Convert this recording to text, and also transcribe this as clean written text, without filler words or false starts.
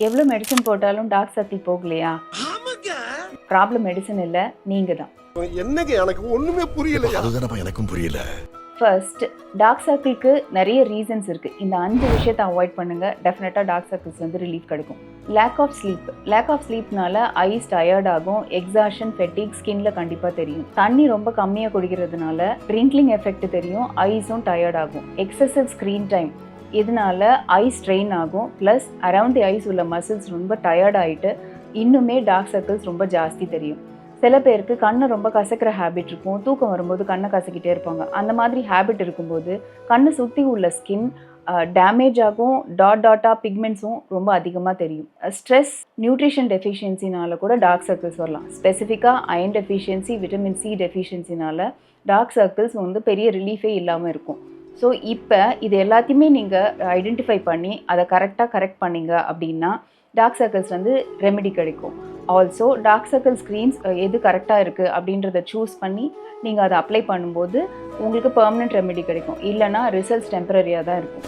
எவ்வளோ மெடிசன் போட்டாலும் dark circle போகலையா? ப்ராப்ளம் மெடிசன் இல்ல, நீங்க தான். என்னங்க எனக்கு ஒண்ணுமே புரியல. அதுதானப்பா எனக்கும் புரியல. ஃபர்ஸ்ட், டார்க் சர்க்கிள்க்கு நிறைய ரீசன்ஸ் இருக்கு. இந்த 5 விஷயத்தை அவாய்ட் பண்ணுங்க. டெஃபினட்டா டார்க் சர்க்கிள்ஸ் வந்து ரிலீஃப் கிடைக்கும். லேக் ஆஃப் ஸ்லீப்னால ஐஸ் டயர்ட் ஆகும், எக்ஸாஷன், ஃபெட்டிக் ஸ்கின்ல கண்டிப்பா தெரியும். தண்ணி ரொம்ப கம்மியா குடிக்கிறதுனால ரிங்க்லிங் எஃபெக்ட் தெரியும், ஐஸும் டயர்ட் ஆகும். எக்ஸசிவ் ஸ்க்ரீன் டைம் இதனால ஐ ஸ்ட்ரெயின் ஆகும், ப்ளஸ் அரவுண்ட் தி ஐஸ் உள்ள மசில்ஸ் ரொம்ப டயர்ட் ஆகிட்டு இன்னுமே டார்க் சர்க்கிள்ஸ் ரொம்ப ஜாஸ்தி தெரியும். சில பேருக்கு கண்ணை ரொம்ப கசக்கிற ஹேபிட் இருக்கும், தூக்கம் வரும்போது கண்ணை கசக்கிட்டே இருப்பாங்க. அந்த மாதிரி ஹேபிட் இருக்கும்போது கண்ணை சுற்றி உள்ள ஸ்கின் டேமேஜ் ஆகும், டாட்டாக பிக்மெண்ட்ஸும் ரொம்ப அதிகமாக தெரியும். ஸ்ட்ரெஸ், நியூட்ரிஷன் டெஃபிஷியன்சினால கூட டார்க் சர்க்கிள்ஸ் வரலாம். ஸ்பெசிஃபிக்காக அயன் டெஃபிஷியன்சி, விட்டமின் சி டெஃபிஷியன்சினால டார்க் சர்க்கிள்ஸ் வந்து பெரிய ரிலீஃபே இல்லாமல் இருக்கும். ஸோ இப்போ இது எல்லாத்தையுமே நீங்கள் ஐடென்டிஃபை பண்ணி அதை கரெக்ட் பண்ணிங்க அப்படின்னா டார்க் சர்க்கிள்ஸ் வந்து ரெமெடி கிடைக்கும். ஆல்சோ டார்க் சர்க்கிள் ஸ்க்ரீன்ஸ் எது கரெக்டாக இருக்குது அப்படின்றத சூஸ் பண்ணி நீங்கள் அதை அப்ளை பண்ணும்போது உங்களுக்கு பெர்மனெண்ட் ரெமெடி கிடைக்கும். இல்லைனா ரிசல்ட்ஸ் டெம்பரரியாக தான் இருக்கும்.